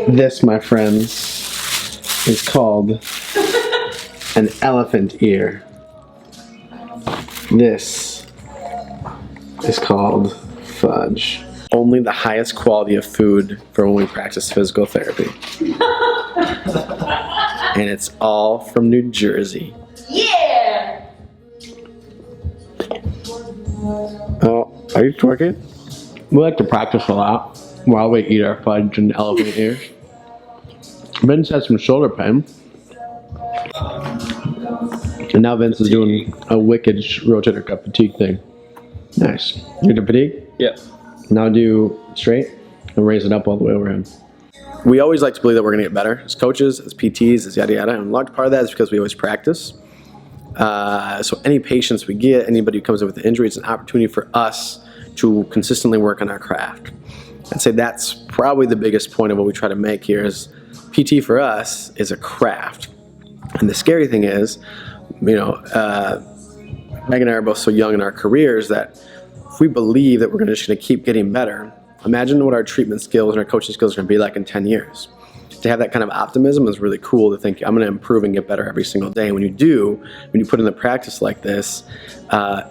This, my friends, is called an elephant ear. This is called fudge. Only the highest quality of food for when we practice physical therapy. And it's all from New Jersey. Yeah! Oh, are you twerking? We like to practice a lot while we eat our fudge and elephant ears. Vince has some shoulder pain. And now Vince is doing a wicked rotator cuff fatigue thing. Nice. You do fatigue? Yeah. Now do straight and raise it up all the way over him. We always like to believe that we're going to get better as coaches, as PTs, as yada yada. And a large part of that is because we always practice. So any patients we get, anybody who comes in with an injury, it's an opportunity for us to consistently work on our craft. I'd say that's probably the biggest point of what we try to make here is PT for us is a craft. And the scary thing is, you know, Meg and I are both so young in our careers that if we believe that we're just going to keep getting better, imagine what our treatment skills and our coaching skills are going to be like in 10 years. To have that kind of optimism is really cool to think, I'm going to improve and get better every single day. And when you do, when you put in the practice like this,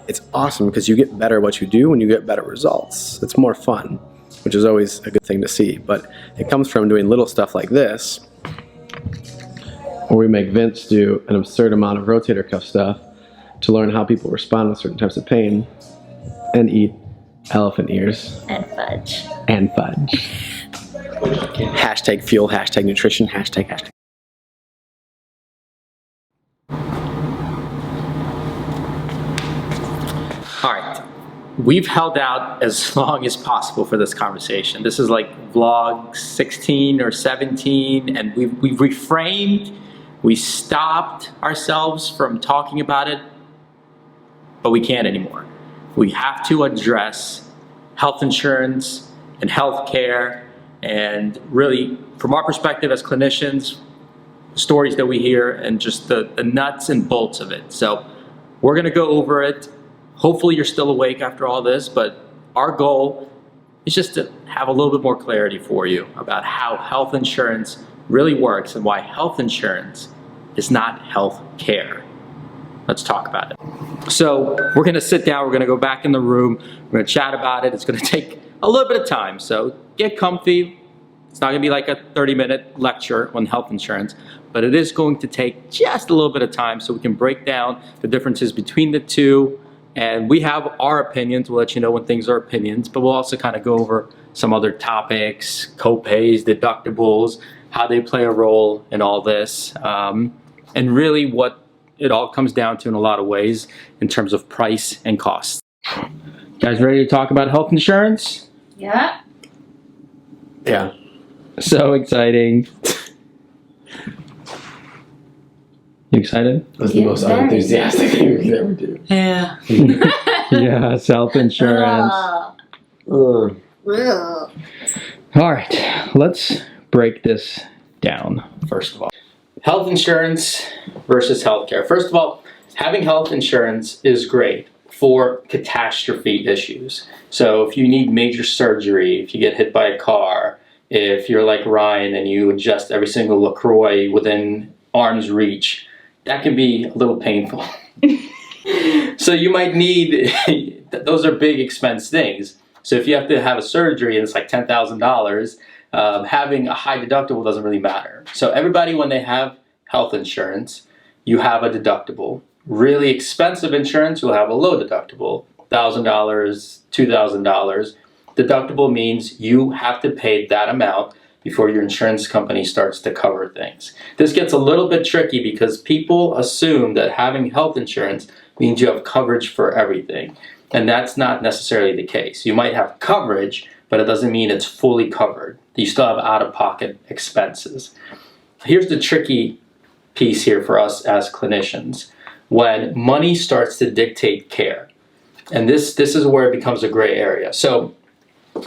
it's awesome because you get better at what you do and you get better results. It's more fun, which is always a good thing to see. But it comes from doing little stuff like this, where we make Vince do an absurd amount of rotator cuff stuff to learn how people respond to certain types of pain and eat elephant ears. And fudge. And fudge. Hashtag fuel, hashtag nutrition, hashtag. All right. We've held out as long as possible for this conversation. This is like vlog 16 or 17, and we've reframed. We stopped ourselves from talking about it, but we can't anymore. We have to address health insurance and healthcare, and really, from our perspective as clinicians, stories that we hear and just the nuts and bolts of it. So we're gonna go over it. Hopefully you're still awake after all this, but our goal is just to have a little bit more clarity for you about how health insurance really works and why health insurance is not health care. Let's talk about it. So we're gonna sit down, we're gonna go back in the room, we're gonna chat about it. It's gonna take a little bit of time, so get comfy. It's not gonna be like a 30-minute lecture on health insurance, but it is going to take just a little bit of time so we can break down the differences between the two. And we have our opinions. We'll let you know when things are opinions, but we'll also kind of go over some other topics, co-pays, deductibles, how they play a role in all this, and really what it all comes down to in a lot of ways in terms of price and cost. Guys ready to talk about health insurance? Yeah. Yeah. So exciting. You excited? That's the most unenthusiastic thing we could ever do. Yeah. Yes, health insurance. Ugh. All right, let's break this down first of all. Health insurance versus healthcare. First of all, having health insurance is great for catastrophe issues. So if you need major surgery, if you get hit by a car, if you're like Ryan and you adjust every single LaCroix within arm's reach, that can be a little painful. So you might need, those are big expense things. So if you have to have a surgery and it's like $10,000, having a high deductible doesn't really matter. So everybody, when they have health insurance, you have a deductible. Really expensive insurance, you'll have a low deductible, $1,000, $2,000. Deductible means you have to pay that amount before your insurance company starts to cover things. This gets a little bit tricky because people assume that having health insurance means you have coverage for everything. And that's not necessarily the case. You might have coverage, but it doesn't mean it's fully covered. You still have out-of-pocket expenses. Here's the tricky piece here for us as clinicians. When money starts to dictate care, and this is where it becomes a gray area. So,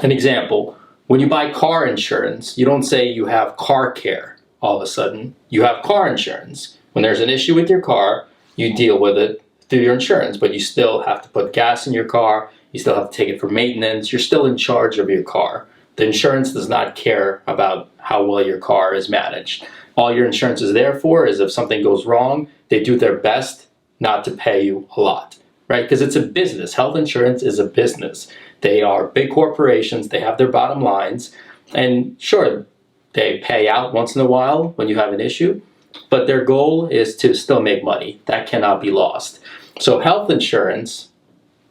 an example, when you buy car insurance, you don't say you have car care all of a sudden. You have car insurance. When there's an issue with your car, you deal with it through your insurance, but you still have to put gas in your car. You still have to take it for maintenance. You're still in charge of your car The insurance does not care about how well your car is managed. All your insurance is there for is if something goes wrong, they do their best not to pay you a lot, right? Because it's a business. Health insurance is a business. They are big corporations. They have their bottom lines. And sure, they pay out once in a while when you have an issue, but their goal is to still make money. That cannot be lost. So health insurance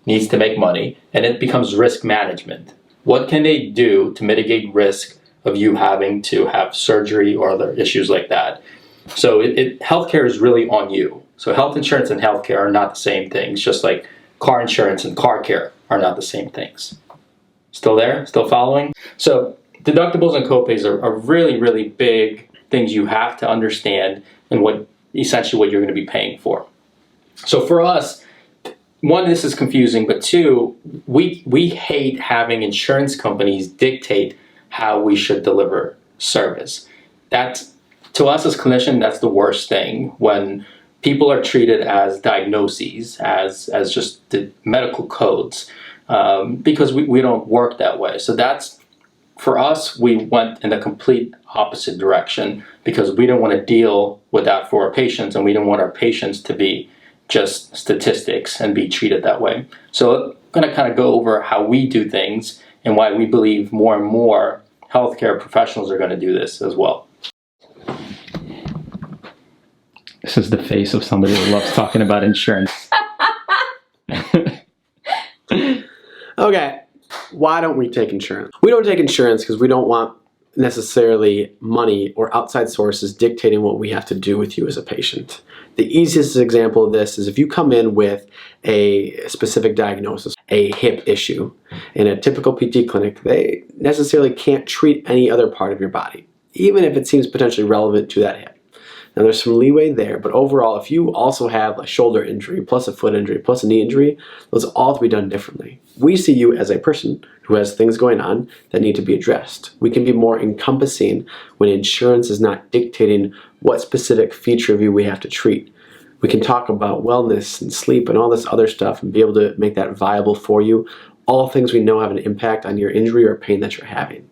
needs to make money, and it becomes risk management. What can they do to mitigate risk of you having to have surgery or other issues like that? So healthcare is really on you. So health insurance and healthcare are not the same things, just like car insurance and car care are not the same things. Still there? Still following? So deductibles and copays are really, really big things you have to understand and essentially what you're going to be paying for. So for us, one, this is confusing, but two, we hate having insurance companies dictate how we should deliver service. That's, to us as clinicians, that's the worst thing when people are treated as diagnoses, as just the medical codes, because we don't work that way. So that's, for us, we went in the complete opposite direction because we don't want to deal with that for our patients, and we don't want our patients to be just statistics and be treated that way. So I'm going to kind of go over how we do things and why we believe more and more healthcare professionals are going to do this as well. This is the face of somebody who loves talking about insurance. Okay, why don't we take insurance? We don't take insurance because we don't want necessarily money or outside sources dictating what we have to do with you as a patient. The easiest example of this is if you come in with a specific diagnosis, a hip issue, in a typical PT clinic, they necessarily can't treat any other part of your body, even if it seems potentially relevant to that hip. Now there's some leeway there, but overall, if you also have a shoulder injury, plus a foot injury, plus a knee injury, those all have to be done differently. We see you as a person who has things going on that need to be addressed. We can be more encompassing when insurance is not dictating what specific feature of you we have to treat. We can talk about wellness and sleep and all this other stuff and be able to make that viable for you. All things we know have an impact on your injury or pain that you're having.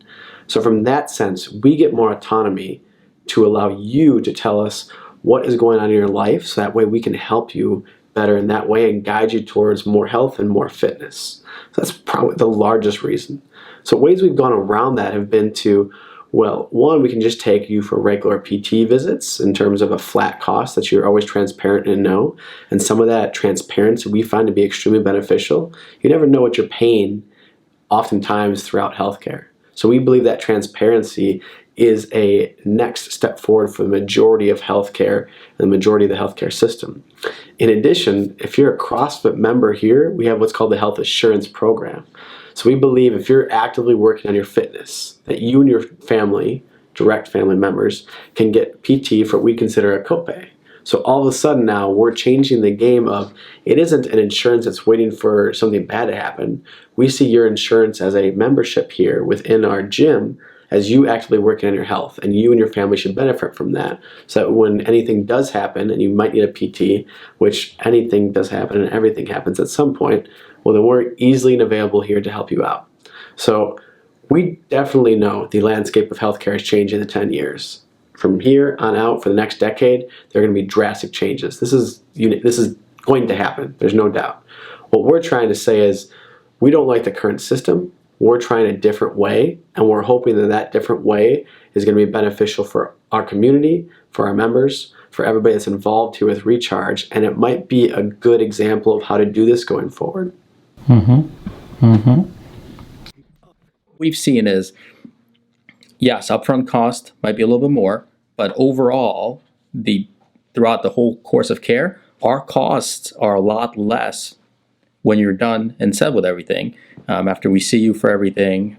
So from that sense, we get more autonomy to allow you to tell us what is going on in your life, so that way we can help you better in that way and guide you towards more health and more fitness. So that's probably the largest reason. So ways we've gone around that have been to, well, one, we can just take you for regular PT visits in terms of a flat cost that you're always transparent and know. And some of that transparency we find to be extremely beneficial. You never know what you're paying oftentimes throughout healthcare. So we believe that transparency is a next step forward for the majority of healthcare and the majority of the healthcare system. In addition, if you're a CrossFit member here, we have what's called the Health Assurance Program. So we believe if you're actively working on your fitness, that you and your family, direct family members, can get PT for what we consider a copay. So all of a sudden now we're changing the game of, it isn't an insurance that's waiting for something bad to happen. We see your insurance as a membership here within our gym as you actively working on your health, and you and your family should benefit from that. So that when anything does happen and you might need a PT, which anything does happen and everything happens at some point, well then we're easily and available here to help you out. So we definitely know the landscape of healthcare is changing in the 10 years. From here on out for the next decade, there are going to be drastic changes. This is going to happen, there's no doubt. What we're trying to say is, we don't like the current system. We're trying a different way, and we're hoping that that different way is going to be beneficial for our community, for our members, for everybody that's involved here with Recharge, and it might be a good example of how to do this going forward. We've seen is, yes, upfront cost might be a little bit more, but overall, throughout the whole course of care, our costs are a lot less when you're done and said with everything. After we see you for everything,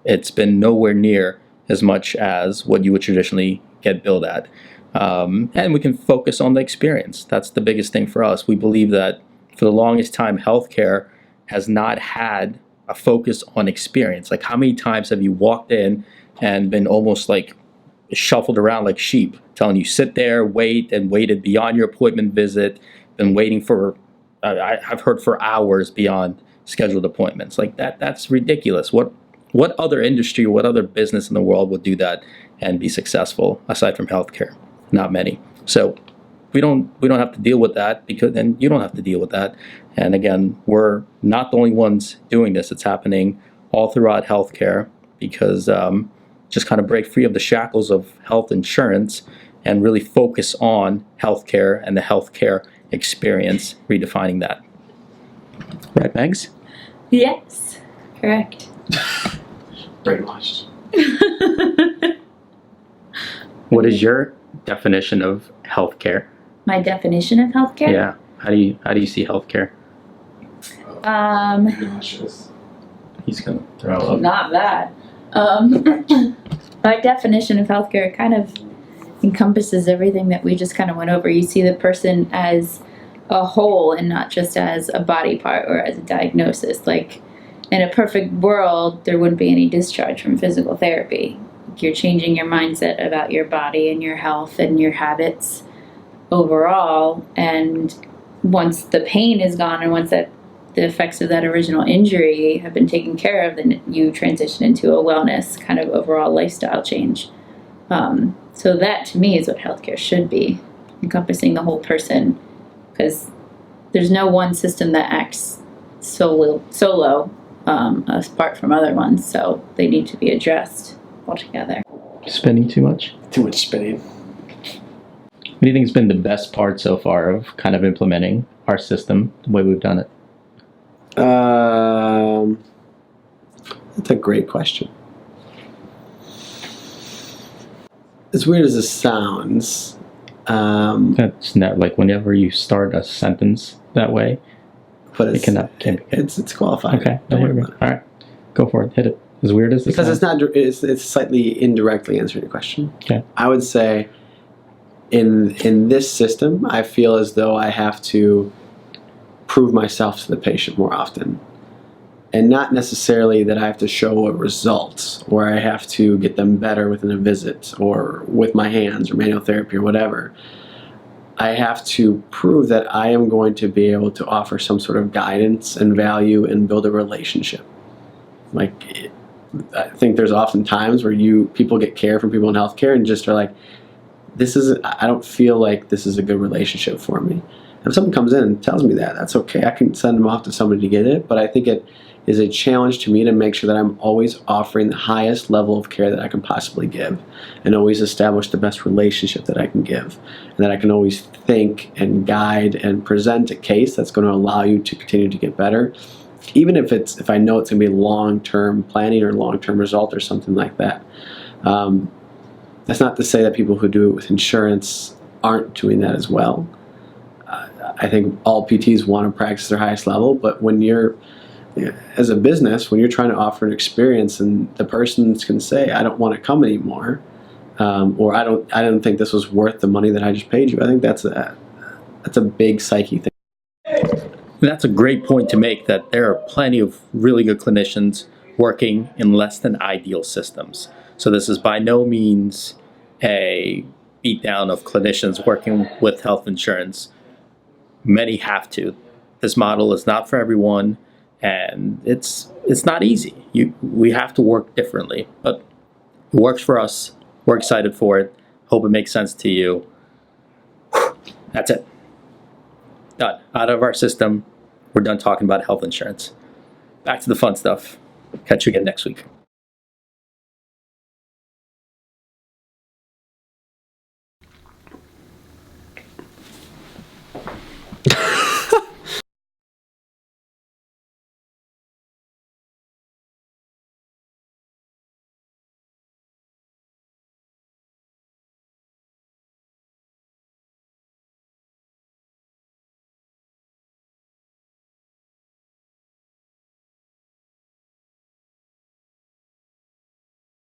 it's been nowhere near as much as what you would traditionally get billed at. And we can focus on the experience. That's the biggest thing for us. We believe that for the longest time, healthcare has not had a focus on experience. Like, how many times have you walked in and been almost like shuffled around like sheep, telling you sit there, wait, and waited beyond your appointment visit, been waiting for, I've heard, for hours beyond scheduled appointments. Like that's ridiculous. What What other industry, what other business in the world would do that and be successful aside from healthcare? Not many. So we don't have to deal with that, and you don't have to deal with that. And again, we're not the only ones doing this. It's happening all throughout healthcare because just kind of break free of the shackles of health insurance and really focus on healthcare and the healthcare experience, redefining that. Right, Megs? Yes, correct. Brainwashed. What is your definition of healthcare? My definition of healthcare? Yeah. How do you see healthcare? He's gonna throw up. Not that. My definition of healthcare kind of encompasses everything that we just kind of went over. You see the person as a whole and not just as a body part or as a diagnosis. Like, in a perfect world, there wouldn't be any discharge from physical therapy. You're changing your mindset about your body and your health and your habits overall. And once the pain is gone and once the effects of that original injury have been taken care of, then you transition into a wellness kind of overall lifestyle change. So that to me is what healthcare should be, encompassing the whole person, because there's no one system that acts solo apart from other ones, so they need to be addressed altogether. Spending too much? Too much spinning. What do you think has been the best part so far of kind of implementing our system the way we've done it? That's a great question. As weird as this sounds, That's not like whenever you start a sentence that way, but it can't be good. it's qualified. Okay, Don't worry about it. All right, go for it. Hit it. As weird as this Because sounds. it's slightly indirectly answering your question. Okay. I would say in this system, I feel as though I have to prove myself to the patient more often. And not necessarily that I have to show a result or I have to get them better within a visit or with my hands or manual therapy or whatever. I have to prove that I am going to be able to offer some sort of guidance and value and build a relationship. Like, I think there's often times where people get care from people in healthcare and just are like, I don't feel like this is a good relationship for me. If someone comes in and tells me that, that's okay. I can send them off to somebody to get it, but I think it is a challenge to me to make sure that I'm always offering the highest level of care that I can possibly give and always establish the best relationship that I can give, and that I can always think and guide and present a case that's going to allow you to continue to get better, even if I know it's going to be long-term planning or long-term result or something like that. That's not to say that people who do it with insurance aren't doing that as well. I think all PTs want to practice their highest level, but when you're, as a business, when you're trying to offer an experience and the person can say, I don't want to come anymore, or I don't think this was worth the money that I just paid you, I think that's a big psyche thing. That's a great point to make, that there are plenty of really good clinicians working in less than ideal systems. So this is by no means a beatdown of clinicians working with health insurance. Many have to. This model is not for everyone, and it's not easy. We have to work differently, but it works for us. We're excited for it. Hope it makes sense to you. That's it. Done. Out of our system. We're done talking about health insurance. Back to the fun stuff. Catch you again next week.